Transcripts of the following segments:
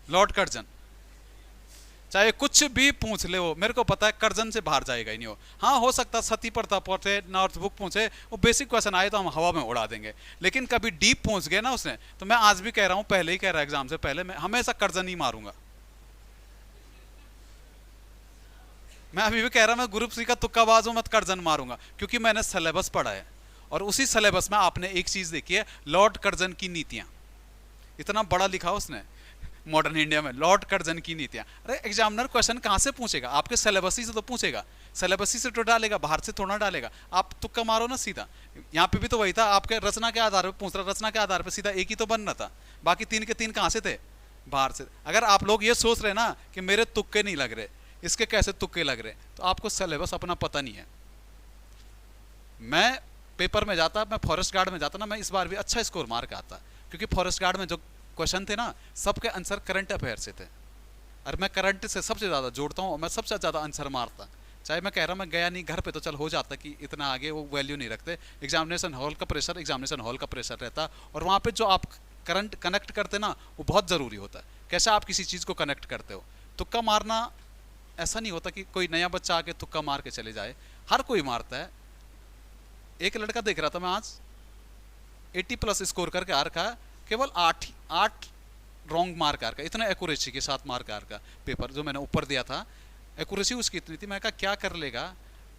Lord Curzon, चाहे कुछ भी पूछ ले वो, मेरे को पता है कर्जन से बाहर जाएगा ही नहीं वो। हाँ हो सकता सती प्रताप पूछे, नॉर्थ बुक पूछे, वो बेसिक क्वेश्चन आए तो हम हवा में उड़ा देंगे, लेकिन कभी डीप पूछ गए ना उसने, तो मैं आज भी कह रहा हूँ, पहले ही कह रहा एग्जाम से पहले, मैं हमेशा कर्जन ही मारूंगा। मैं अभी भी कह रहा हूं, मैं ग्रुप सी का तुक्काबाज हूं, मत कर्जन मारूंगा, क्योंकि मैंने सिलेबस पढ़ा है, और उसी सिलेबस में आपने एक चीज देखी है, लॉर्ड कर्जन की नीतियां, इतना बड़ा लिखा उसने मॉडर्न इंडिया में, लॉर्ड कर्जन की नीतियां। अरे एग्जामिनर क्वेश्चन कहां से पूछेगा, आपके सिलेबस ही से तो पूछेगा, सिलेबस ही से तो डालेगा, बाहर से थोड़ा डालेगा, आप तुक्का मारो ना सीधा। यहाँ पे भी तो वही था, आपके रचना के आधार पर पूछ रहा, रचना के आधार पर सीधा एक ही तो बनना था, बाकी तीन के तीन कहां से थे, बाहर से। अगर आप लोग ये सोच रहे ना कि मेरे तुक्के नहीं लग रहे, इसके कैसे तुक्के लग रहे, तो आपको सिलेबस अपना पता नहीं है। मैं पेपर में जाता, मैं फॉरेस्ट गार्ड में जाता ना, मैं इस बार भी अच्छा स्कोर मार के आता, क्योंकि फॉरेस्ट गार्ड में जो क्वेश्चन थे ना, सबके आंसर करंट अफेयर से थे, और मैं करंट से सबसे ज़्यादा जोड़ता हूँ, और मैं सबसे ज़्यादा आंसर मारता। चाहे मैं कह रहा मैं गया नहीं, घर पे तो चल हो जाता कि इतना आगे वो वैल्यू नहीं रखते, एग्जामिनेशन हॉल का प्रेशर, एग्जामिनेशन हॉल का प्रेशर रहता, और वहाँ पे जो आप करंट कनेक्ट करते ना, वो बहुत ज़रूरी होता है, कैसे आप किसी चीज़ को कनेक्ट करते हो। तुक्का मारना ऐसा नहीं होता कि कोई नया बच्चा आके तुक्का मार के चले जाए, हर कोई मारता है। एक लड़का देख रहा था मैं आज, 80+ स्कोर करके आ रखा है, केवल 8 रॉन्ग मार्क आ रखा, इतना एक्यूरेसी के साथ मार्क आ रखा, पेपर जो मैंने ऊपर दिया था एक्यूरेसी उसकी इतनी थी। मैं कहा क्या कर लेगा,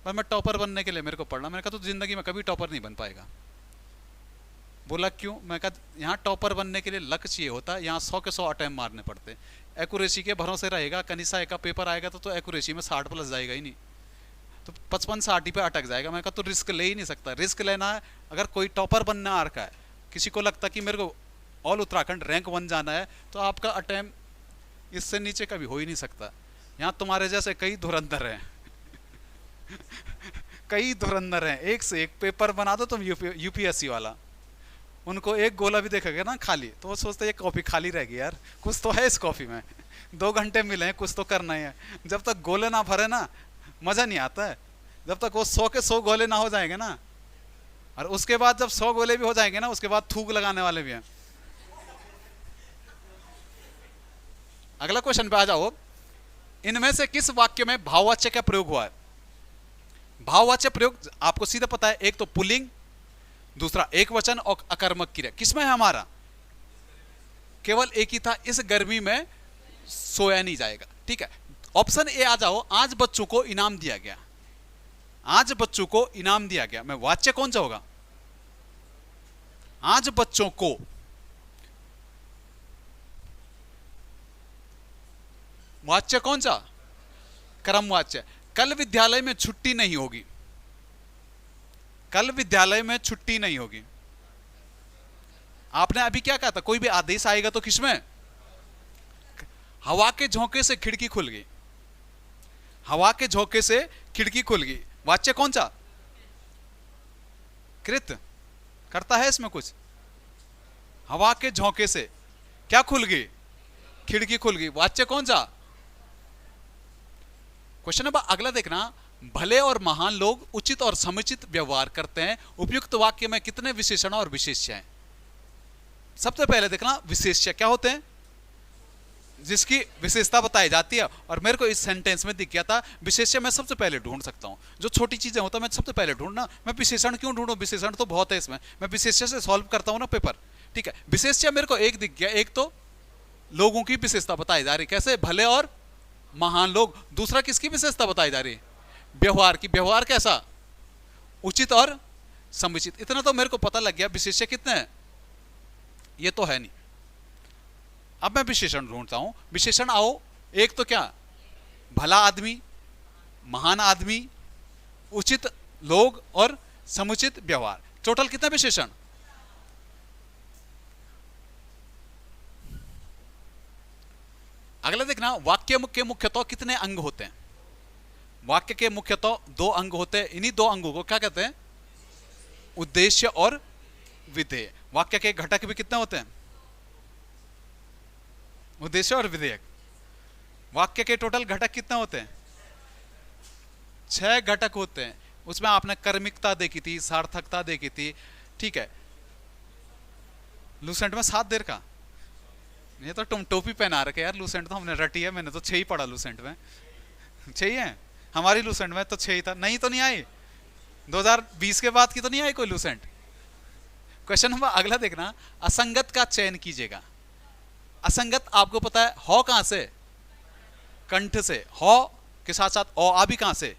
पर मैं टॉपर बनने के लिए मेरे को पढ़ना। मैंने कहा तो जिंदगी में कभी टॉपर नहीं बन पाएगा। बोला क्यों, मैं कहा यहाँ टॉपर बनने के लिए लक चाहिए होता है, यहाँ 100 के 100 अटेम्प्ट मारने पड़ते, एक्यूरेसी के भरोसे रहेगा, कनिसा एक का पेपर आएगा तो एक्यूरेसी में 60+ जाएगा ही नहीं, तो 55-60 पे अटक जाएगा। मैं कहा तो रिस्क ले ही नहीं सकता, रिस्क लेना है। अगर कोई टॉपर बनना आ रखा है, किसी को लगता कि मेरे को ऑल उत्तराखंड रैंक 1 जाना है, तो आपका अटेम्प्ट इससे नीचे कभी हो ही नहीं सकता। यहाँ तुम्हारे जैसे कई धुरंधर हैं कई धुरंधर हैं, एक से एक पेपर बना दो तुम यूपीएससी वाला, उनको एक गोला भी देखेगा ना खाली, तो वो सोचते ये कॉफी खाली रहेगी यार, कुछ तो है इस कॉफी में, 2 घंटे मिले हैं, कुछ तो करना ही है। जब तक गोले ना भरे ना मजा नहीं आता है, जब तक वो 100 के 100 गोले ना हो जाएंगे ना, और उसके बाद जब 100 गोले भी हो जाएंगे ना, उसके बाद थूक लगाने वाले भी हैं। अगला क्वेश्चन पे आ जाओ, इनमें से किस वाक्य में भाववाच्य का प्रयोग हुआ है। भाववाच्य प्रयोग आपको सीधा पता है, एक तो पुल्लिंग, दूसरा एक वचन और अकर्मक क्रिया। किसमें है हमारा, केवल एक ही था, इस गर्मी में सोया नहीं जाएगा। ठीक है, ऑप्शन ए आ जाओ, आज बच्चों को इनाम दिया गया, आज बच्चों को इनाम दिया गया, मैं वाच्य कौन सा होगा, आज बच्चों को, वाच्य कौन सा, कर्म वाच्य। कल विद्यालय में छुट्टी नहीं होगी, कल विद्यालय में छुट्टी नहीं होगी। आपने अभी क्या कहा था, कोई भी आदेश आएगा तो किसमें, हवा के झोंके से खिड़की खुल गई, हवा के झोंके से खिड़की खुल गई, वाच्य कौन सा, कृत करता है इसमें कुछ, हवा के झोंके से क्या खुल गई, खिड़की खुल गई, वाच्य कौन सा। क्वेश्चन नंबर अगला देखना, भले और महान लोग उचित और समुचित व्यवहार करते हैं, उपयुक्त वाक्य में कितने विशेषण और विशेष्य हैं। सबसे पहले देखना विशेष्य क्या होते हैं, जिसकी विशेषता बताई जाती है, और मेरे को इस सेंटेंस में दिख गया था विशेष्य मैं सबसे पहले ढूंढ सकता हूं, जो छोटी चीजें होता है मैं सबसे पहले ढूंढना, मैं विशेषण क्यों ढूंढूं, विशेषण तो बहुत है इसमें, मैं विशेष्य से सॉल्व करता हूं ना पेपर। ठीक है, विशेष्य मेरे को एक दिख गया, एक तो लोगों की विशेषता बताई जा रही, कैसे, भले और महान लोग। दूसरा किसकी विशेषता बताई जा रही, व्यवहार की, व्यवहार कैसा, उचित और समुचित। इतना तो मेरे को पता लग गया, विशेष्य कितने हैं ये तो है नहीं। अब मैं विशेषण ढूंढता हूं, विशेषण आओ, एक तो क्या, भला आदमी, महान आदमी, उचित लोग और समुचित व्यवहार, टोटल कितने विशेषण। अगला देखना, वाक्य के मुख्यतः कितने अंग होते हैं। वाक्य के मुख्यतः 2 अंग होते हैं, इन्हीं 2 अंगों को क्या कहते हैं, उद्देश्य और विधेय। वाक्य के घटक भी कितने होते हैं, उद्देश्य और विधेयक। वाक्य के टोटल घटक कितने होते हैं, 6 घटक होते हैं। उसमें आपने कर्मिकता देखी थी, सार्थकता देखी थी, ठीक है, लूसेंट में 7 देर का, ये तो तुम टोपी पहना रखे यार, लूसेंट तो हमने रटी है, मैंने तो 6 ही पढ़ा लूसेंट में। 6 ही है हमारी लूसेंट में, तो 6 ही था। नहीं तो नहीं आई 2020 के बाद की तो नहीं आई कोई लूसेंट। क्वेश्चन नंबर अगला देखना, असंगत का चयन कीजिएगा। असंगत आपको पता है हौ कहां से, कंठ से, हौ के साथ साथ ओ आ भी कहां से,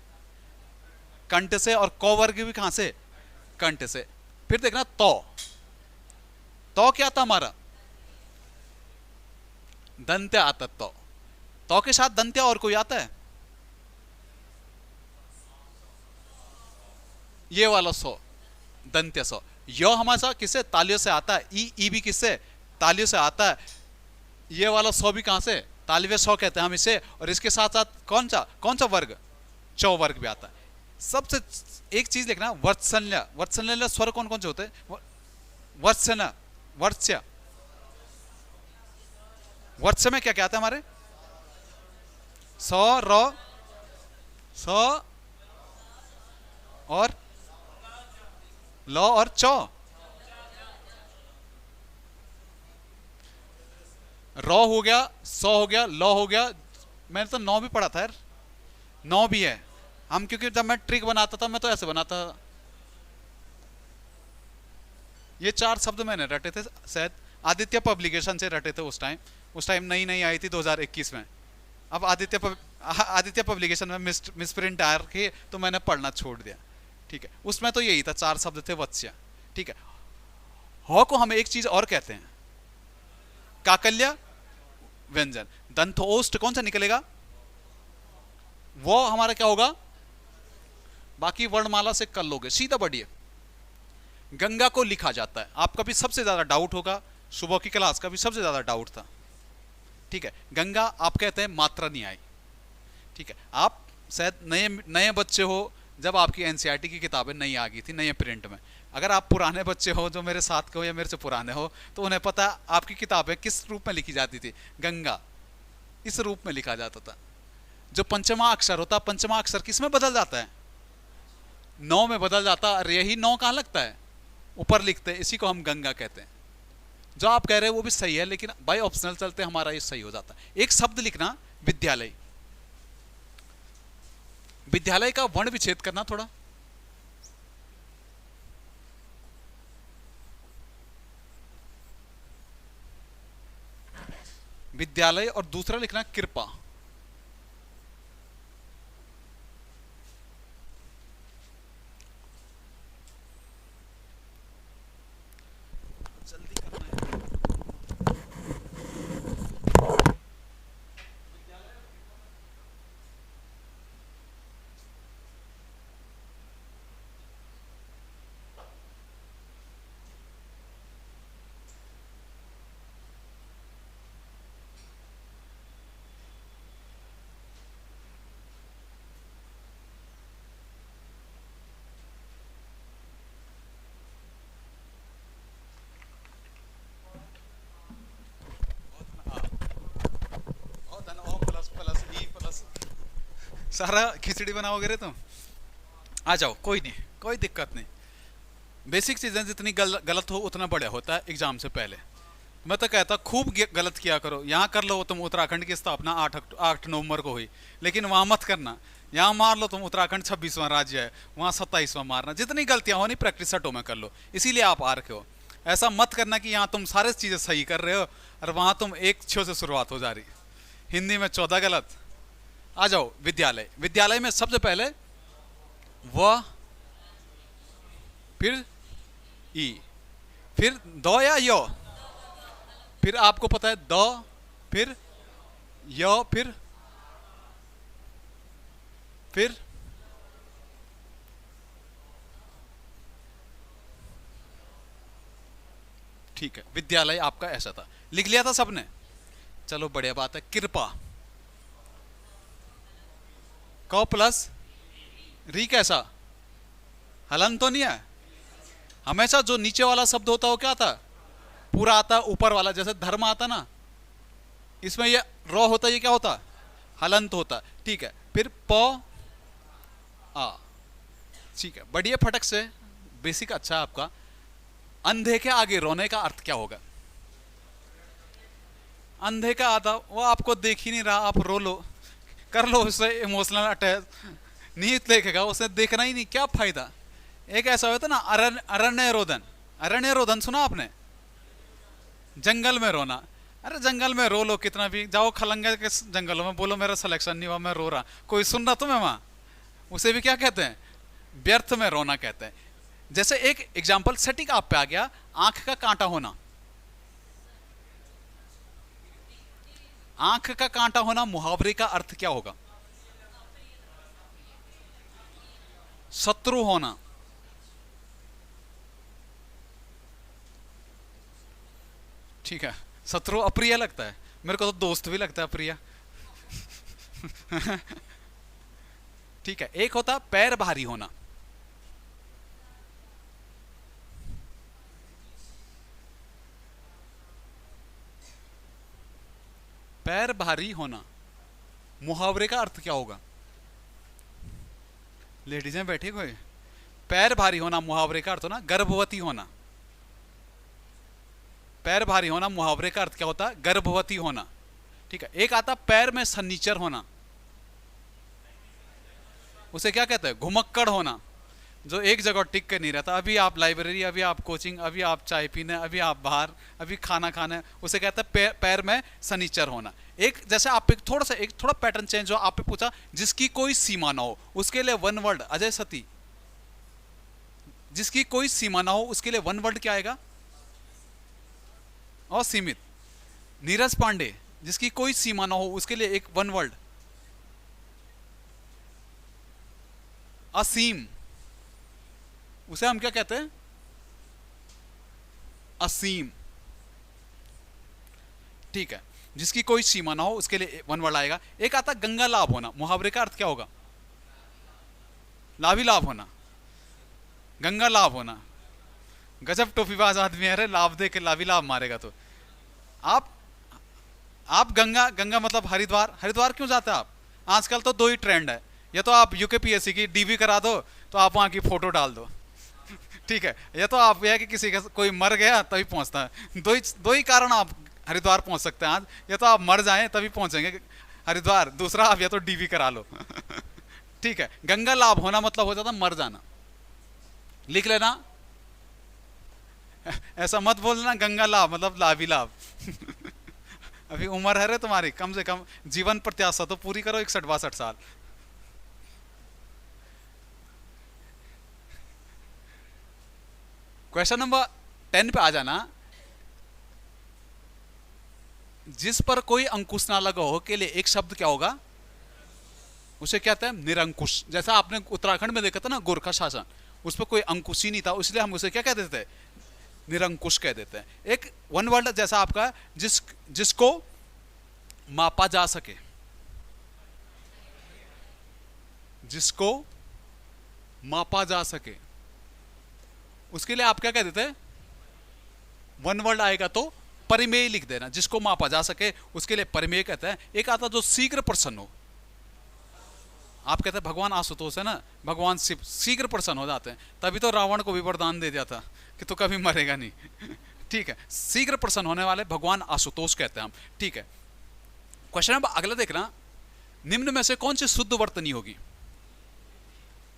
कंठ से, और क वर्ग भी कहां से, कंठ से। फिर देखना तो क्या था हमारा, दंत्य आता। तो के साथ दंत्य और कोई आता है, ये वाला सो, दंत्य सो। यो हमारे साथ किससे, तालियों से आता है। ई भी किससे, तालियों से आता है। ये वाला सौ भी कहां से, तालिवे सौ कहते हैं हम इसे। और इसके साथ साथ कौन सा वर्ग, चौ वर्ग भी आता है। सबसे एक चीज देखना, वर्त्सल्य, वर्त्सल्य स्वर कौन कौन से होते हैं, वर्त्सना, वर्त्स्य, वर्त्स्य में क्या क्या आता है हमारे, सौ, र, स और ल और चौ। रॉ हो गया, सौ हो गया, लॉ हो गया। मैंने तो 9 भी पढ़ा था यार, 9 भी है। हम क्योंकि जब मैं ट्रिक बनाता था मैं तो ऐसे बनाता था। ये 4 शब्द मैंने रटे थे शायद, आदित्य पब्लिकेशन से रटे थे उस टाइम नई नई आई थी 2021 में। अब आदित्य पब्लिकेशन में मिसप्रिंट आ के तो मैंने पढ़ना छोड़ दिया। ठीक है, उसमें तो यही था, 4 शब्द थे वत्स्य। ठीक है, हौ को हम एक चीज और कहते हैं, काकल्य व्यंजन। दंतोष्ट कौन सा निकलेगा, वो हमारा क्या होगा, बाकी वर्णमाला से कर लोगे सीधा बढ़िए। गंगा को लिखा जाता है, आपका भी सबसे ज्यादा डाउट होगा, सुबह की क्लास का भी सबसे ज्यादा डाउट था। ठीक है, गंगा आप कहते हैं मात्रा नहीं आई। ठीक है, आप शायद नए बच्चे हो, जब आपकी एनसीईआरटी की किताबें नई आ गई थी नए प्रिंट में। अगर आप पुराने बच्चे हो जो मेरे साथ के हो या मेरे से पुराने हो, तो उन्हें पता आपकी किताबें किस रूप में लिखी जाती थी, गंगा इस रूप में लिखा जाता था। जो पंचमा अक्षर होता, पंचमा अक्षर किस में बदल जाता है, 9 में बदल जाता। अरे यही 9 कहां लगता है, ऊपर लिखते हैं, इसी को हम गंगा कहते हैं। जो आप कह रहे हैं वो भी सही है, लेकिन बाय ऑप्शनल चलते हमारा ये सही हो जाता है। एक शब्द लिखना, विद्यालय। विद्यालय का वर्ण विच्छेद करना थोड़ा, विद्यालय, और दूसरा लिखना कृपा। जल्दी करना है। सारा खिचड़ी बनाओगे रे तुम, आ जाओ, कोई नहीं, कोई दिक्कत नहीं। बेसिक चीजें जितनी गलत हो उतना बढ़िया होता है एग्जाम से पहले। मैं तो कहता खूब गलत किया करो। यहाँ कर लो तुम, उत्तराखंड की स्थापना 8 नवंबर को हुई, लेकिन वहां मत करना। यहाँ मार लो तुम, उत्तराखंड 26वां राज्य है, वहां 27वां मारना। जितनी गलतियां हो नहीं प्रैक्टिस सेटों में कर लो, इसीलिए आप आ रखे हो। ऐसा मत करना कि यहाँ तुम सारे चीजें सही कर रहे हो और वहां तुम एक छो से शुरुआत हो जा रही। हिंदी में 14 गलत। आ जाओ, विद्यालय। विद्यालय में सबसे पहले व, फिर ई, फिर दो या यो, फिर आपको पता है द, फिर य, फिर ठीक है, विद्यालय आपका ऐसा था। लिख लिया था सबने, चलो बढ़िया बात है। कृपा, क प्लस री, कैसा हलन तो नहीं है। हमेशा जो नीचे वाला शब्द होता है वो क्या आता, पूरा आता है। ऊपर वाला जैसे धर्म आता ना, इसमें ये रो होता है, ये क्या होता, हलंत होता। ठीक है, फिर प आ। ठीक है, बढ़िया फटक से, बेसिक अच्छा आपका। अंधे के आगे रोने का अर्थ क्या होगा, अंधे का आधा, वो आपको देख ही नहीं रहा, आप रो लो, कर लो उससे इमोशनल अटैच, नहीं देखेगा, उसे देखना ही नहीं, क्या फायदा। एक ऐसा होता ना अरण्य रोदन, अरण्य रोदन सुना आपने, जंगल में रोना। अरे जंगल में रो लो कितना भी, जाओ खलंगे के जंगलों में, बोलो मेरा सिलेक्शन नहीं हुआ मैं रो रहा, कोई सुन रहा तुम्हें वहां? उसे भी क्या कहते हैं, व्यर्थ में रोना कहते हैं। जैसे एक एग्जाम्पल सेटिंग आप पे आ गया, आंख का कांटा होना। आंख का कांटा होना मुहावरे का अर्थ क्या होगा? शत्रु होना। ठीक है, शत्रु अप्रिय लगता है, मेरे को तो दोस्त भी लगता है अप्रिय। ठीक है, एक होता पैर भारी होना। पैर भारी होना मुहावरे का अर्थ क्या होगा? लेडीज में बैठे कोई, पैर भारी होना मुहावरे का अर्थ होना गर्भवती होना। पैर भारी होना मुहावरे का अर्थ क्या होता है? गर्भवती होना। ठीक है, एक आता पैर में सनीचर होना, उसे क्या कहते हैं? घुमक्कड़ होना, जो एक जगह टिक के नहीं रहता, अभी आप लाइब्रेरी, अभी आप कोचिंग, अभी आप चाय पीने, अभी आप बाहर, अभी खाना खाने, उसे कहते हैं पैर में सनीचर होना। एक जैसे आप एक थोड़ा पैटर्न चेंज हो, आप पे पूछा जिसकी कोई सीमा ना हो, उसके लिए वन वर्ड अजय सती। जिसकी कोई सीमा ना हो उसके लिए वन वर्ड क्या आएगा? असीमित। नीरज पांडे, जिसकी कोई सीमा ना हो उसके लिए एक वन वर्ड असीम। उसे हम क्या कहते हैं? असीम। ठीक है, जिसकी कोई सीमा ना हो उसके लिए वन वर्ड आएगा। एक आता गंगा लाभ होना, मुहावरे का अर्थ क्या होगा? लाभी लाभ होना, गंगा लाभ होना। गजब टोपीबाज आदमी है रे, लाभ दे के लाभी लाभ मारेगा। तो आप गंगा, गंगा मतलब हरिद्वार, हरिद्वार क्यों जाते हैं आप? आजकल तो दो ही ट्रेंड है, या तो आप यूकेपीएससी की डीबी करा दो, तो आप वहां की फोटो डाल दो, ठीक है, या तो आप यह कि किसी का कोई मर गया तभी पहुंचता है। दो ही कारण आप हरिद्वार पहुंच सकते हैं आज, या तो आप मर जाएं तभी पहुंचेंगे हरिद्वार, दूसरा आप या तो डीबी करा लो। ठीक है, गंगा लाभ होना मतलब हो जाता मर जाना। लिख लेना, ऐसा मत बोलना गंगा लाभ मतलब लाभ ही लाभ। अभी उम्र है रे तुम्हारी, कम से कम जीवन प्रत्याशा तो पूरी करो, 61-62 साल। क्वेश्चन नंबर 10 पे आ जाना। जिस पर कोई अंकुश ना लगा हो के लिए एक शब्द क्या होगा? उसे क्या कहते हैं? निरंकुश। जैसा आपने उत्तराखंड में देखा था ना गोरखा शासन, उस पर कोई अंकुश ही नहीं था, इसलिए हम उसे क्या कह देते हैं? निरंकुश कह देते हैं। एक वन वर्ड जैसा आपका जिसको मापा जा सके, जिसको मापा जा सके, उसके लिए आप क्या कह देते हैं? वन वर्ड आएगा तो परिमेय लिख देना। जिसको मापा जा सके उसके लिए परिमेय कहते हैं। एक आता जो शीघ्र प्रसन्न हो, आप कहते हैं भगवान आशुतोष है ना, भगवान शिव शीघ्र प्रसन्न हो जाते हैं, तभी तो रावण को भी वरदान दे दिया था कि तू कभी मरेगा नहीं। ठीक है, शीघ्र प्रसन्न होने वाले भगवान आशुतोष कहते हैं हम। ठीक है, क्वेश्चन नंबर अगला देखना, निम्न में से कौन सी शुद्ध वर्तनी होगी?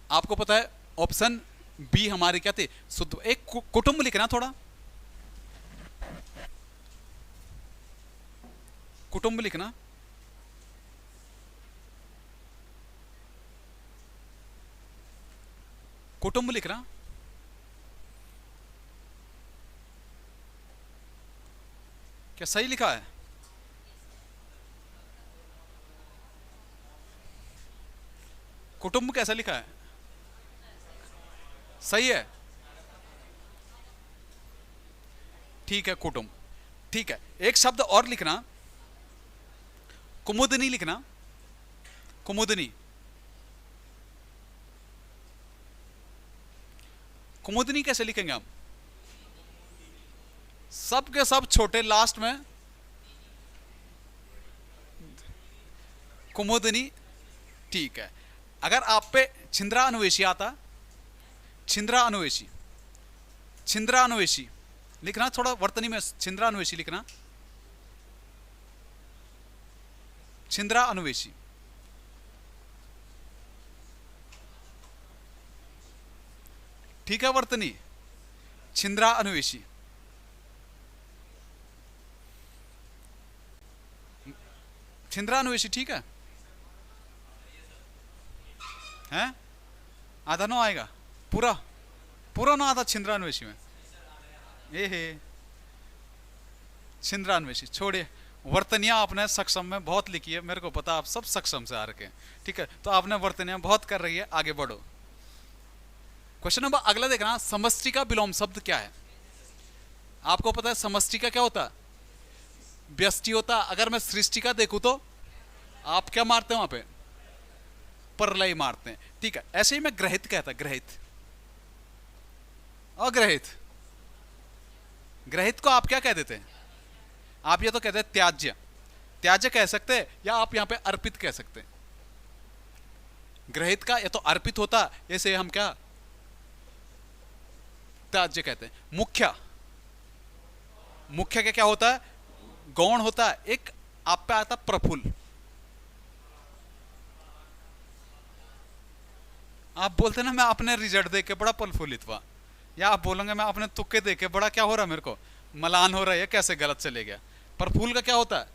आपको पता है ऑप्शन बी हमारी क्या थी? शुद्ध। एक कुटुंब लिखना, थोड़ा कुटुंब लिखना। कुटुंब लिखना। क्या सही लिखा है? कुटुंब कैसा लिखा है? सही है, ठीक है कुटुंब। ठीक है, एक शब्द और लिखना, कुमुदनी लिखना। कुमुदनी, कुमुदनी कैसे लिखेंगे हम? सब के सब छोटे, लास्ट में कुमुदनी। ठीक है, अगर आप पे छिंद्रा अनुवेशी आता, छिंद्रा अनुवेशी, छिंद्रा अनुवेशी लिखना, थोड़ा वर्तनी में छिंद्रा अनुवेशी लिखना। छिंद्रा अनुवेशी, ठीक है वर्तनी, छिंद्रा अनुवेशी, छिंद्रा अनुवेशी, ठीक है हैं? आधा नो आएगा, पूरा पूरा ना आधा छिंद्रा अनुवेशी में, ये है छिंद्रा अनुवेशी। छोड़िए, वर्तनियां आपने सक्षम में बहुत लिखी है, मेरे को पता आप सब सक्षम से आ रखे हैं, ठीक है, तो आपने वर्तनियां बहुत कर रही है, आगे बढ़ो। क्वेश्चन नंबर अगला देखना, समष्टि का विलोम शब्द क्या है? आपको पता है समष्टि का क्या होता है? व्यष्टि होता। अगर मैं सृष्टि का देखूं तो आप क्या मारते हैं वहां पे? परलय मारते हैं, ठीक है। ऐसे ही मैं ग्रहित कहता, ग्रहित, अग्रहित। ग्रहित को आप क्या कह देते हैं? आप ये तो कहते हैं त्याज्य, त्याज्य कह सकते हैं, या आप यहां पे अर्पित कह सकते हैं। ग्रहित का या तो अर्पित होता, ऐसे हम क्या त्याज्य कहते हैं। मुख्य, मुख्य का क्या होता है? गौण होता है। एक आप पे आता प्रफुल्ल, आप बोलते ना मैं अपने रिजल्ट देख के बड़ा प्रफुल्लित हुआ, या आप बोलोगे मैं अपने तुक्के देख के बड़ा क्या हो रहा है, मेरे को मलान हो रहा है, कैसे गलत चले गया। प्रफुल्ल का क्या होता है?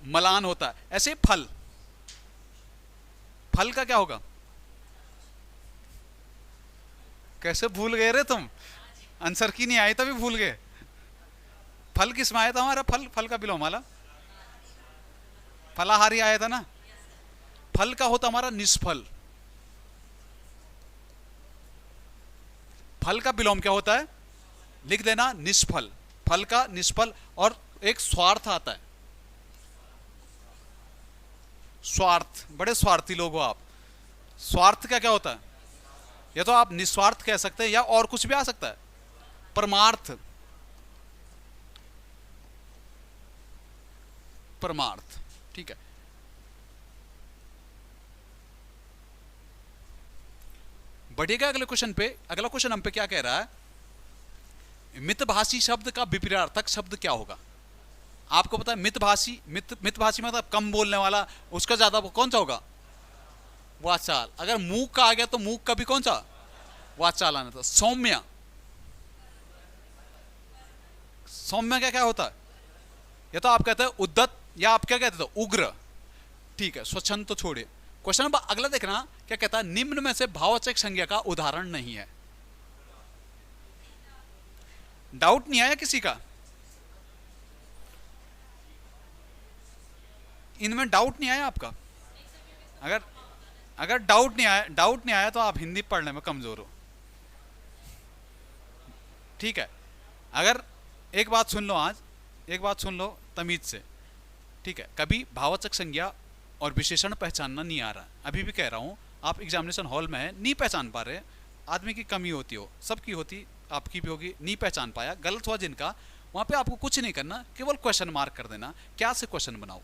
मलान होता है। ऐसे फल, फल का क्या होगा? कैसे भूल गए रे तुम? आंसर की नहीं आई तभी भूल गए। फल किस में आया था हमारा? फल, फल का विलोम वाला फलाहारी आया था ना। फल का होता हमारा निष्फल। फल का विलोम क्या होता है? लिख देना, निष्फल। फल का निष्फल। और एक स्वार्थ आता है, स्वार्थ। बड़े स्वार्थी लोग हो आप। स्वार्थ का क्या होता है? या तो आप निस्वार्थ कह सकते हैं, या और कुछ भी आ सकता है। परमार्थ, परमार्थ, ठीक है। बढ़िएगा अगले क्वेश्चन पे। अगला क्वेश्चन हम पे क्या कह रहा है? मितभाषी शब्द का विपरीतार्थक शब्द क्या होगा? आपको पता है मितभाषी, मितभाषी मतलब कम बोलने वाला, उसका ज्यादा कौन सा होगा? वाचाल। अगर मूक का आ गया तो मूक का भी कौन सा? वाचाल आना था। सौम्य, सौम्य क्या क्या होता है? या तो आप कहते हैं उद्दत, या आप क्या कहते थे? उग्र, ठीक है। स्वच्छंद तो छोड़िए। क्वेश्चन नंबर अगला देखना क्या कहता है? निम्न में से भाववाचक संज्ञा का उदाहरण नहीं है। डाउट नहीं आया किसी का? इनमें डाउट नहीं आया आपका? अगर अगर डाउट नहीं आया तो आप हिंदी पढ़ने में कमजोर हो, ठीक है। अगर एक बात सुन लो, आज एक बात सुन लो तमीज से, ठीक है। कभी भाववाचक संज्ञा और विशेषण पहचानना नहीं आ रहा, अभी भी कह रहा हूं, आप एग्जामिनेशन हॉल में है, नहीं पहचान पा रहे, आदमी की कमी होती हो, सबकी होती, आपकी भी होगी, नहीं पहचान पाया, गलत हुआ जिनका, वहां पे आपको कुछ नहीं करना, केवल क्वेश्चन मार्क कर देना। क्या से क्वेश्चन बनाओ,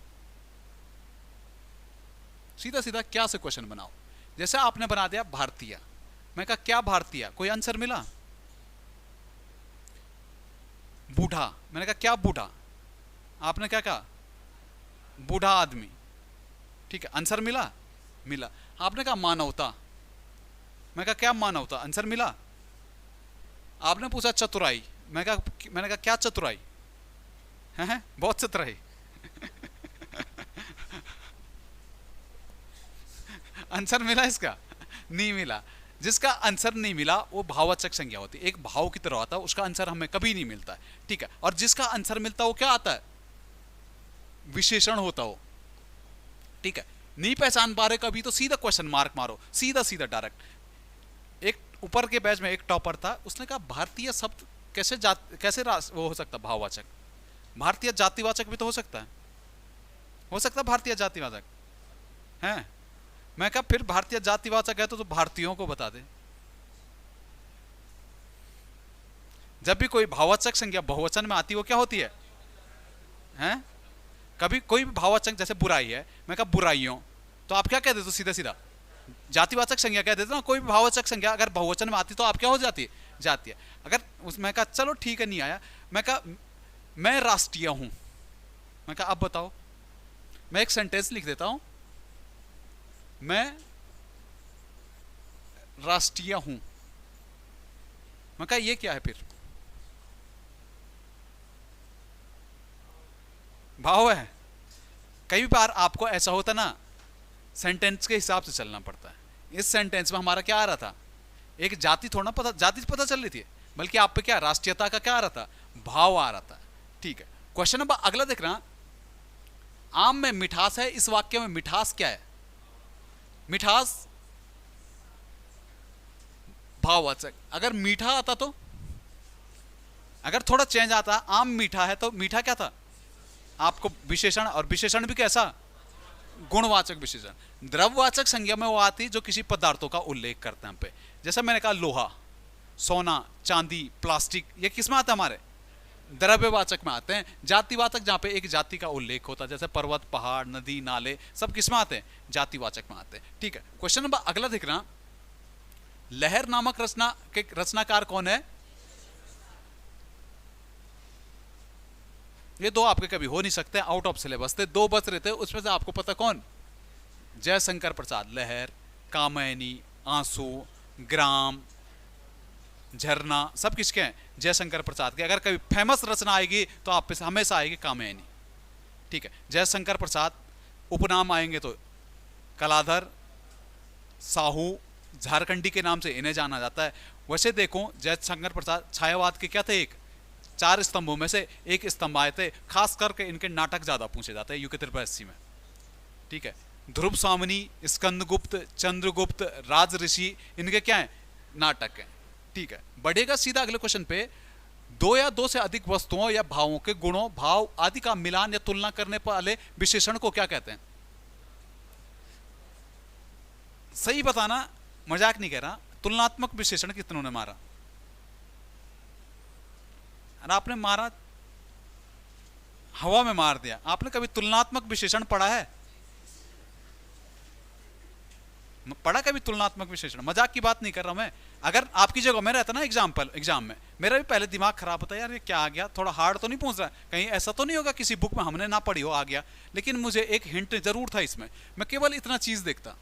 सीधा सीधा क्या से क्वेश्चन बनाओ। जैसे आपने बना दिया भारतीय, मैं कहा क्या भारतीय, कोई आंसर मिला? बूढ़ा, मैंने कहा क्या बूढ़ा, आपने क्या कहा? बूढ़ा आदमी, ठीक है। आंसर मिला? मिला। आपने कहा मानवता, मैं कहा क्या मानवता, आंसर मिला। आपने पूछा चतुराई, मैंने कहा क्या चतुराई है? बहुत चतुराई आंसर मिला इसका? नहीं मिला। जिसका आंसर नहीं मिला वो भाववाचक संज्ञा होती है, एक भाव की तरह आता है, उसका आंसर हमें कभी नहीं मिलता है, ठीक है। और जिसका आंसर मिलता है वो क्या आता है? विशेषण होता हो, ठीक है। नहीं पहचान पा रहे कभी तो सीधा क्वेश्चन मार्क मारो, सीधा सीधा डायरेक्ट। एक ऊपर के बैच में एक टॉपर था, उसने कहा भारतीय शब्द कैसे वो हो सकता भाववाचक? भारतीय जातिवाचक भी तो हो सकता है भारतीय जातिवाचक है। मैं कहा फिर भारतीय जातिवाचक है तो भारतीयों को बता दे। जब भी कोई भाववाचक संज्ञा बहुवचन में आती है वो क्या होती है? हैं? कभी कोई भी भाववाचक, जैसे बुराई है, मैं कहा बुराइयों, तो आप क्या कह देते हो? सीधा सीधा जातिवाचक संज्ञा कह देते हो ना। कोई भी भाववाचक संज्ञा अगर बहुवचन में आती तो आप क्या हो जाती है? जाती है। अगर मैं कहा चलो ठीक है नहीं आया, मैं कहा मैं राष्ट्रीय हूं, मैं कहा अब बताओ, मैं एक सेंटेंस लिख देता हूं, मैं राष्ट्रीय हूं। मैं कहा ये क्या है फिर? भाव है। कई बार आपको ऐसा होता ना, सेंटेंस के हिसाब से चलना पड़ता है। इस सेंटेंस में हमारा क्या आ रहा था? एक जाति थोड़ा पता, जाति पता चल रही थी, बल्कि आप पे क्या राष्ट्रीयता का क्या आ रहा था? भाव आ रहा था। ठीक है, क्वेश्चन नंबर अगला देख रहा, आम में मिठास है, इस वाक्य में मिठास क्या है? मिठास भाववाचक। अगर मीठा आता तो, अगर थोड़ा चेंज आता, आम मीठा है तो मीठा क्या था? आपको विशेषण, और विशेषण भी कैसा? गुणवाचक विशेषण। द्रव्यवाचक संज्ञा में वो आती जो किसी पदार्थों का उल्लेख करते हैं पे, जैसे मैंने कहा लोहा, सोना, चांदी, प्लास्टिक, ये किस में आते हैं? हमारे द्रव्यवाचक में आते हैं। जातिवाचक जहां पे एक जाति का उल्लेख होता है, जैसे पर्वत, पहाड़, नदी, नाले, सब किस में आते हैं? जातिवाचक में आते हैं। ठीक है, क्वेश्चन नंबर अगला देखना, लहर नामक रचना के रचनाकार कौन है? ये दो आपके कभी हो नहीं सकते, आउट ऑफ सिलेबस थे, दो बच रहे थे, उसमें से आपको पता कौन? जयशंकर प्रसाद। लहर, कामयनी, आंसू, ग्राम, झरना, सब किसके हैं? जयशंकर प्रसाद के। अगर कभी फेमस रचना आएगी तो आप पे हमेशा आएगी कामयनी। ठीक है, जयशंकर प्रसाद। उपनाम आएंगे तो कलाधर, साहू, झारखंडी के नाम से इन्हें जाना जाता है। वैसे देखो, जयशंकर प्रसाद छायावाद के क्या थे? एक 4 स्तंभों में से एक स्तंभ आए थे। खास करके इनके नाटक ज्यादा पूछे जाते हैं यूके 83 में। ठीक है, ध्रुव स्वामिनी, स्कंदगुप्त, चंद्रगुप्त, राज ऋषि, इनके क्या है? नाटक है। ठीक है, बढ़ेगा सीधा अगले क्वेश्चन पे, दो या दो से अधिक वस्तुओं या भावों के गुणों, भाव आदि का मिलान या तुलना करने वाले विशेषण को क्या कहते हैं? सही बताना, मजाक नहीं कह रहा। तुलनात्मक विशेषण कितनों ने मारा? अरे आपने मारा, हवा में मार दिया। आपने कभी तुलनात्मक विशेषण पढ़ा है? पढ़ा कभी तुलनात्मक विशेषण? मजाक की बात नहीं कर रहा मैं। अगर आपकी जगह में रहता ना एग्जाम में, मेरा भी पहले दिमाग खराब होता है, यार ये क्या आ गया, थोड़ा हार्ड तो नहीं पूछ रहा है, कहीं ऐसा तो नहीं होगा किसी बुक में हमने ना पढ़ी हो आ गया। लेकिन मुझे एक हिंट जरूर था इसमें, मैं केवल इतना चीज देखता।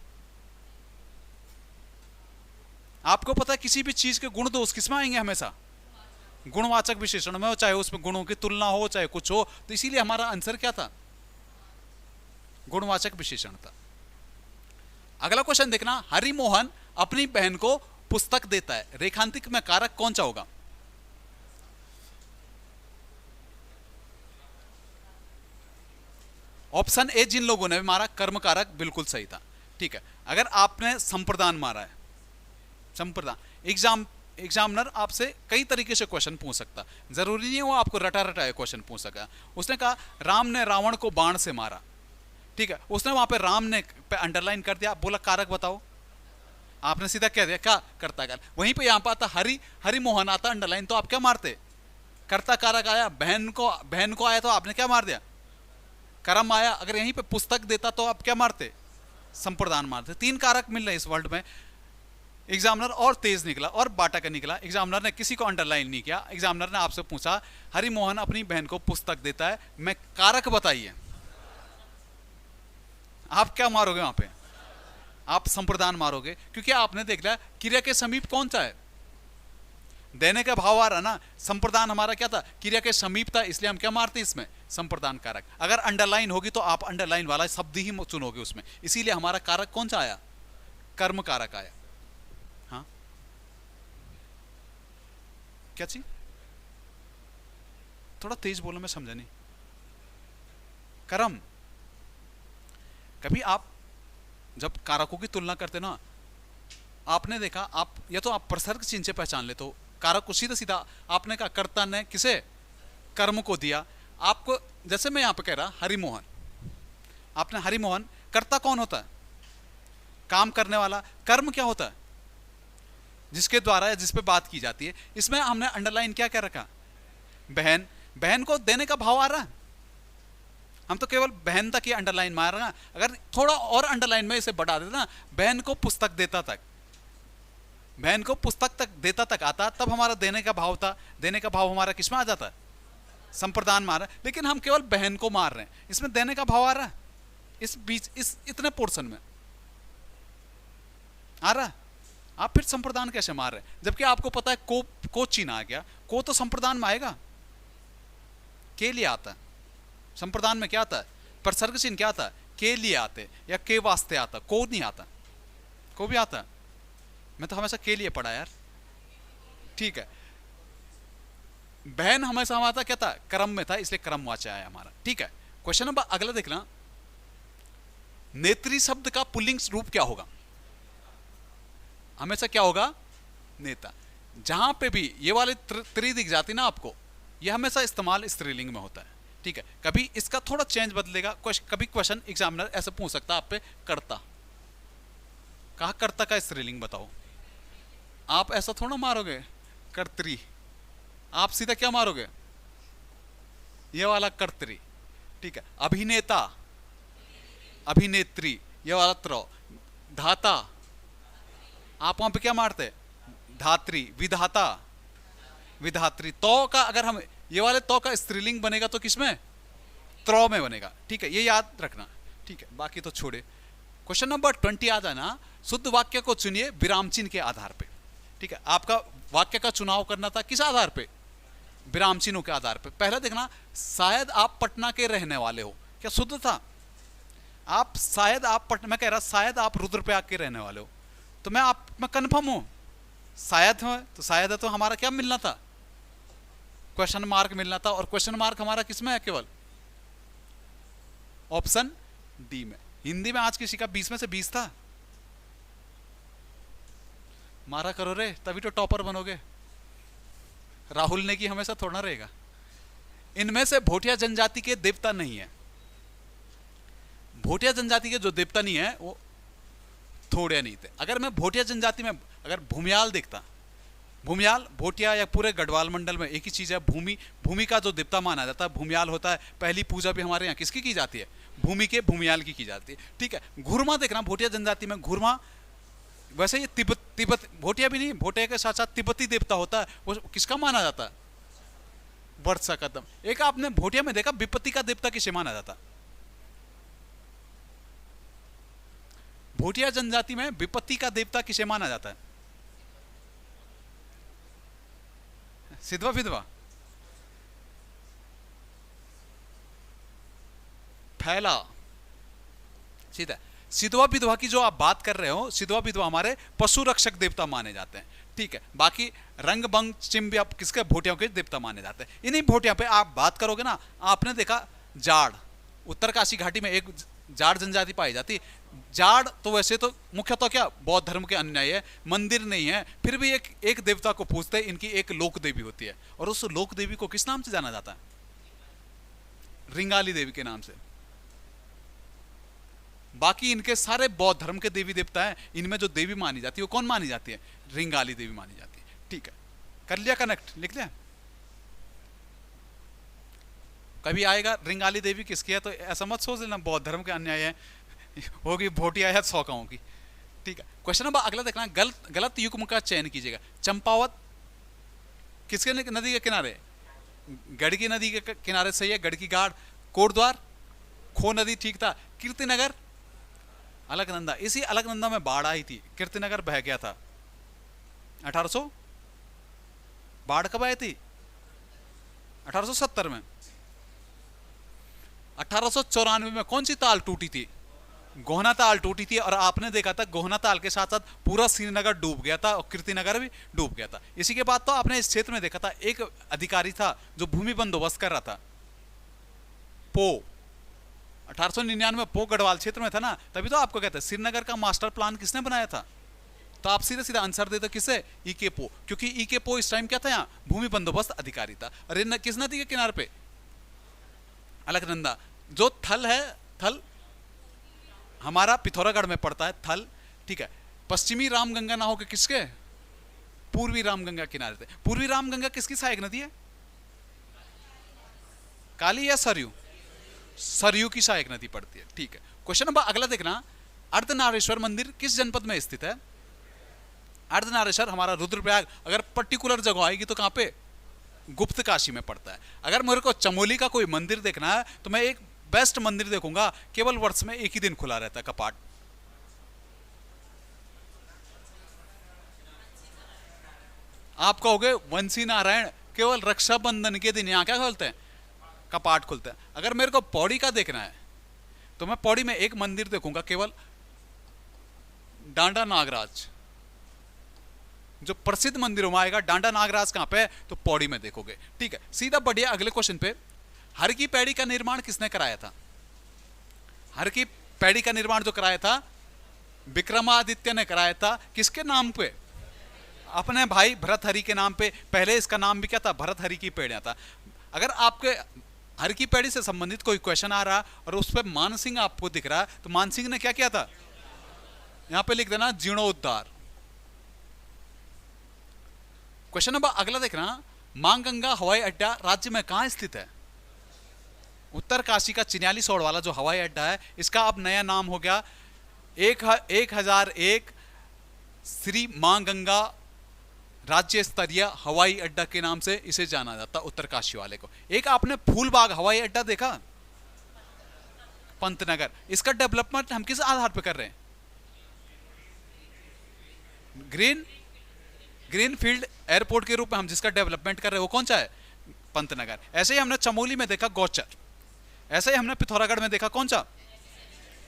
आपको पता है किसी भी चीज के गुण दोष किसमें आएंगे? हमेशा गुणवाचक विशेषण में हो, चाहे उसमें गुणों की तुलना हो, चाहे कुछ हो। तो इसीलिए हमारा आंसर क्या था? गुणवाचक विशेषण था। अगला क्वेश्चन देखना, हरिमोहन अपनी बहन को पुस्तक देता है, रेखांकित में कारक कौन सा होगा? ऑप्शन ए जिन लोगों ने मारा कर्म कारक बिल्कुल सही था। ठीक है, अगर आपने संप्रदान मारा है, संप्रदान, एग्जामिनर आपसे कई तरीके से क्वेश्चन पूछ सकता, जरूरी नहीं वो आपको रटा रटा क्वेश्चन पूछ सका। उसने कहा राम ने रावण को बाण से मारा। ठीक है, उसने वहां पे राम ने पे अंडरलाइन कर दिया, बोला कारक बताओ, आपने सीधा कह दिया क्या? कर्ता कारक। वहीं पे यहां पर आता हरिमोहन आता अंडरलाइन, तो आप क्या मारते? कर्ता कारक आया। बहन को आया तो आपने क्या मार दिया? कर्म आया। अगर यहीं पे पुस्तक देता तो आप क्या मारते? संप्रदान मारते। 3 कारक मिल रहे इस वर्ल्ड में। एग्जामिनर और तेज निकला और बाटा का निकला। एग्जामिनर ने किसी को अंडरलाइन नहीं किया। एग्जामिनर ने आपसे पूछा हरिमोहन अपनी बहन को पुस्तक देता है, मैं कारक बताइए। आप क्या मारोगे वहां पे? आप संप्रदान मारोगे, क्योंकि आपने देख लिया क्रिया के समीप कौन सा है? देने का भाव आ रहा ना। संप्रदान हमारा क्या था? क्रिया के समीप था, इसलिए हम क्या मारते इसमें? संप्रदान कारक। अगर अंडरलाइन होगी तो आप अंडरलाइन वाला शब्द ही चुनोगे उसमें, इसीलिए हमारा कारक कौन सा आया? कर्म कारक आया। हाँ, क्या चीज? थोड़ा तेज बोलो, मैं समझा नहीं। कर्म। कभी आप जब कारकों की तुलना करते ना, आपने देखा, आप या तो आप प्रसर्ग चिन्ह से पहचान ले, तो कारक को सीधा सीधा आपने कहा कर्ता ने किसे? कर्म को दिया। आपको जैसे मैं यहां पे कह रहा हरिमोहन, आपने हरिमोहन, कर्ता कौन होता है? काम करने वाला। कर्म क्या होता है? जिसके द्वारा या जिस पे बात की जाती है। इसमें हमने अंडरलाइन क्या क्या रखा? बहन। बहन को देने का भाव आ रहा है, हम तो केवल बहन तक ही अंडरलाइन मार रहे हैं। अगर थोड़ा और अंडरलाइन में इसे बढ़ा देता ना, बहन को पुस्तक देता तक, बहन को पुस्तक तक देता तक आता, तब हमारा देने का भाव था। देने का भाव हमारा किसमें आ जाता है? संप्रदान मार रहे हैं। लेकिन हम केवल बहन को मार रहे हैं, इसमें देने का भाव आ रहा है। इस बीच, इस इतने पोर्शन में आ रहा है। आप फिर संप्रदान कैसे मार रहे हैं, जबकि आपको पता है को चिन्ह आ गया, को तो संप्रदान में आएगा, के लिए आता है। संप्रदान में क्या आता है, प्रसर्ग चिन्ह क्या आता है, के लिए आते या के वास्ते आता, को नहीं आता। को भी आता है, मैं तो हमेशा के लिए पढ़ा यार, ठीक है। बहन हमेशा हमारा क्या था, क्रम में था, इसलिए क्रमवाच्य आया हमारा, ठीक है। क्वेश्चन नंबर अगला देखना, नेत्री शब्द का पुल्लिंग रूप क्या होगा, हमेशा क्या होगा, नेता। जहां पे भी ये वाले त्रि दिख जाती ना आपको, ये हमेशा इस्तेमाल स्त्रीलिंग में होता है, ठीक है। कभी इसका थोड़ा चेंज बदलेगा, कभी क्वेश्चन एग्जामिनर ऐसे पूछ सकता है आप पे, कर्ता, कहा कर्ता का स्त्रीलिंग बताओ, आप ऐसा थोड़ा मारोगे कर्त्री, आप सीधा क्या मारोगे, ये वाला कर्त्री, ठीक है। अभिनेता, अभिनेत्री, ये वाला त्र। धाता, आप वहां पे क्या मारते, धात्री। विधाता, विधात्री। तो का अगर हम ये वाले तो का स्त्रीलिंग बनेगा तो किसमें, त्र में बनेगा, ठीक है, ये याद रखना, ठीक है। बाकी तो छोड़े। क्वेश्चन नंबर 20 आ जाना, शुद्ध वाक्य को चुनिए विराम चिन्ह के आधार पे, ठीक है। आपका वाक्य का चुनाव करना था किस आधार पे, विराम चिन्हों के आधार पे। पहला देखना, शायद आप पटना के रहने वाले हो, क्या शुद्ध था, आप शायद आप पटना, मैं कह रहा शायद आप रुद्रप्रयाग के रहने वाले हो, तो मैं कन्फर्म हूं शायद है, तो शायद है तो हमारा क्या मिलना था, क्वेश्चन मार्क मिलना था, और क्वेश्चन मार्क हमारा किसमें है, केवल ऑप्शन डी में। हिंदी में आज किसी का 20 में से 20 था, मारा करो रे, तभी तो टॉपर बनोगे। राहुल ने की हमेशा थोड़ा रहेगा। इनमें से भोटिया जनजाति के देवता नहीं है, भोटिया जनजाति के जो देवता नहीं है वो थोड़े नहीं थे। अगर मैं भोटिया जनजाति में अगर भूमियाल देखता, भूमियाल भोटिया या पूरे गढ़वाल मंडल में एक ही चीज है, भूमि, भूमि का जो देवता माना जाता है भूमियाल होता है। पहली पूजा भी हमारे यहाँ किसकी की जाती है, भूमि के भूमियाल की जाती है, ठीक है। घुरमा देखना, भोटिया जनजाति में घुरमा, वैसे ये तिब्बत भोटिया भी नहीं, भोटिया के साथ साथ तिब्बती देवता होता है, वो किसका माना जाता है, वर्षा कदम। एक आपने भोटिया में देखा विपत्ति का देवता किसे माना जाता, भोटिया जनजाति में विपत्ति का देवता किसे माना जाता है, सिद्धवा विधवा, फैला, सीधा। सिद्धवा विधवा की जो आप बात कर रहे हो, सिद्धवा विधवा हमारे पशु रक्षक देवता माने जाते हैं, ठीक है। बाकी रंग बंग चिम्ब आप किसके, भोटियों के देवता माने जाते हैं। इन्हीं भोटियों पे आप बात करोगे ना, आपने देखा जाड़, उत्तरकाशी घाटी में एक जाड़ जनजाति पाई जाती। जाड़ तो वैसे तो मुख्यतः क्या बौद्ध धर्म के अनुयायी है, मंदिर नहीं है, फिर भी एक देवता को पूजते हैं। इनकी एक लोक देवी होती है, और उस लोक देवी को किस नाम से जाना जाता है, रिंगाली देवी के नाम से। बाकी इनके सारे बौद्ध धर्म के देवी देवता हैं, इनमें जो देवी मानी जाती है वो कौन मानी जाती है, रिंगाली देवी मानी जाती है, ठीक है। कर लिया कनेक्ट, लिख लिया। कभी आएगा रिंगाली देवी किसकी है तो ऐसा मत सोच लेना बौद्ध धर्म के अन्याय है, होगी भोटिया है सौकाओं की, ठीक है। क्वेश्चन नंबर अगला देखना, गलत युग्म का चयन कीजिएगा। चंपावत किसके नदी के किनारे, गड़की नदी के किनारे सही है, गड़की घाट। कोटद्वार, खो नदी ठीक था। कीर्तिनगर, अलकनंदा, इसी अलकनंदा में बाढ़ आई थी, कीर्तिनगर बह गया था 1800। बाढ़ कब आई थी, 1870 में। 1894 में कौन सी ताल टूटी थी, गोहना ताल टूटी थी, और आपने देखा था गोहना ताल के साथ साथ पूरा श्रीनगर डूब गया था और कीर्तिनगर भी डूब गया था। इसी के बाद तो आपने इस क्षेत्र में देखा था एक अधिकारी था जो भूमि बंदोबस्त कर रहा था, पो 1899 में पो गढ़वाल क्षेत्र में था ना, तभी तो आपको कहते हैं श्रीनगर का मास्टर प्लान किसने बनाया था, तो आप सीधा सीधा आंसर देते किससे, ईके पो, क्योंकि ईके पो इस टाइम क्या था, यहाँ भूमि बंदोबस्त अधिकारी था। अरे किस नदी के किनारे पे, अलकनंदा। जो थल है, थल हमारा पिथौरागढ़ में पड़ता है, थल, ठीक है। पश्चिमी रामगंगा ना होकर किसके, पूर्वी रामगंगा किनारे थे। पूर्वी रामगंगा किसकी सहायक नदी है, काली या सरयू, सरयू की सहायक नदी पड़ती है, ठीक है। क्वेश्चन नंबर अगला देखना, अर्धनारेश्वर मंदिर किस जनपद में स्थित है। अर्धनारेश्वर हमारा रुद्रप्रयाग, अगर पर्टिकुलर जगह आएगी तो कहां पे, गुप्त काशी में पड़ता है। अगर मेरे को चमोली का कोई मंदिर देखना है तो मैं एक बेस्ट मंदिर देखूंगा, केवल वर्ष में एक ही दिन खुला रहता है कपाट। आप कहोगे वंशी नारायण केवल रक्षाबंधन के दिन यहां क्या खोलते हैं, कपाट खुलते हैं। अगर मेरे को पौड़ी का देखना है तो मैं पौड़ी में एक मंदिर देखूंगा, केवल डांडा नागराज, जो प्रसिद्ध मंदिरों में आएगा। डांडा नागराज कहां पे है, तो पौड़ी में देखोगे। ठीक है, सीधा बढ़िया अगले क्वेश्चन पे। हर की पैड़ी का निर्माण किसने कराया था? हर की पैड़ी का निर्माण जो कराया था विक्रमादित्य ने कराया था। किसके नाम पे? अपने भाई भरतहरि के नाम पे। पहले इसका नाम भी क्या था, भरतहरि की पेड़िया था। अगर आपके हर की पैड़ी से संबंधित कोई क्वेश्चन आ रहा और उस पर मानसिंह आपको दिख रहा तो मानसिंह ने क्या किया था, यहां पे लिख देना जीर्णोद्धार। क्वेश्चन नंबर अगला देखना, मां गंगा हवाई अड्डा राज्य में कहां स्थित है? उत्तर काशी का चिन्याली सोड़ वाला जो हवाई अड्डा है, इसका अब नया नाम हो गया 1001 श्री मां गंगा राज्य स्तरीय हवाई अड्डा के नाम से इसे जाना जाता, उत्तर काशी वाले को। एक आपने फूलबाग हवाई अड्डा देखा, पंतनगर, इसका डेवलपमेंट हम किस आधार पर कर रहे हैं? ग्रीन फील्ड एयरपोर्ट के रूप में हम जिसका डेवलपमेंट कर रहे हैं वो कौन सा है, पंतनगर। ऐसे ही हमने चमोली में देखा गौचर, ऐसे ही हमने पिथौरागढ़ में देखा कौन सा,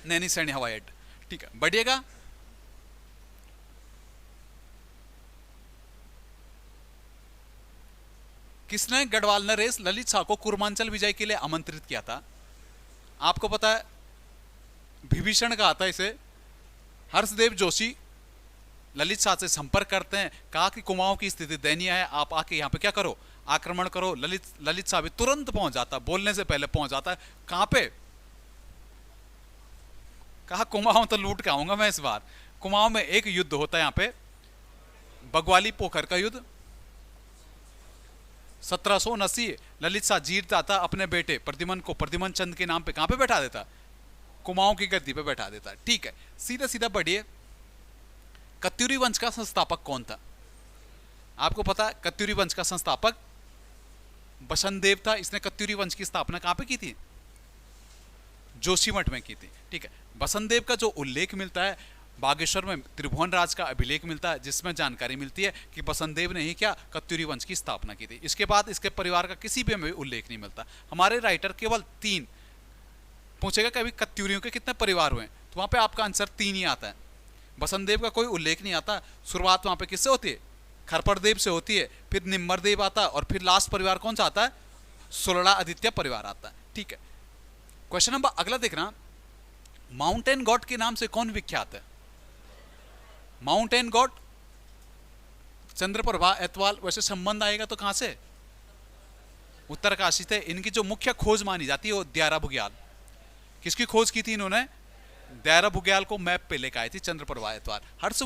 नैनीसैनी हवाई अड्डा। ठीक है, बढ़िएगा। किसने गढ़वाल नरेश ललित शाह को कुर्मांचल विजय के लिए आमंत्रित किया था? आपको पता है विभीषण कहा था इसे। हर्षदेव जोशी ललित शाह से संपर्क करते हैं, कहा कि कुमाऊं की स्थिति दयनीय है, आप आके यहाँ पे क्या करो, आक्रमण करो। ललित शाह भी तुरंत पहुंच जाता, बोलने से पहले पहुंच जाता है। कहां पे? कहा कुमाऊं तो लूट के आऊंगा मैं इस बार। कुमाऊं में एक युद्ध होता है यहाँ पे, बगवाली पोखर का युद्ध 1779। ललित शाह जीत जाता, अपने बेटे प्रद्युमन को प्रद्युमन चंद के नाम पे कहां पे बैठा देता, कुमाऊं की गद्दी पे बैठा देता। ठीक है, सीधा सीधा बढ़िए। कत्यूरी वंश का संस्थापक कौन था? आपको पता है कत्यूरी वंश का संस्थापक बसंत देव था। इसने कत्यूरी वंश की स्थापना कहां पे की थी, जोशीमठ में की थी। ठीक है, बसंत देव का जो उल्लेख मिलता है बागेश्वर में त्रिभुवन राज का अभिलेख मिलता है, जिसमें जानकारी मिलती है कि बसंत देव ने ही क्या कत्यूरी वंश की स्थापना की थी। इसके बाद इसके परिवार का किसी भी हमें उल्लेख नहीं मिलता। हमारे राइटर केवल 3 पूछेगा कभी कत्यूरियों के कितने परिवार हुए, तो वहां पे आपका आंसर 3 ही आता है। बसंत देव का कोई उल्लेख नहीं आता। शुरुआत वहां पे किससे होती है, खरपरदेव से होती है, फिर निम्बरदेव आता है और फिर लास्ट परिवार कौन सा आता है, सुलड़ा आदित्य परिवार आता है। ठीक है, क्वेश्चन नंबर अगला देखना, माउंटेन गॉड के नाम से कौन विख्यात है? माउंटेन गॉड चंद्रप्रभा एतवाल, वैसे संबंध आएगा तो कहां से, उत्तर काशी से। इनकी जो मुख्य खोज मानी जाती है वो दयारा बुग्याल। किसकी खोज की थी इन्होंने, दयारा बुग्याल को मैप पे लेकर आई थी चंद्रप्रभा एतवाल। हर्ष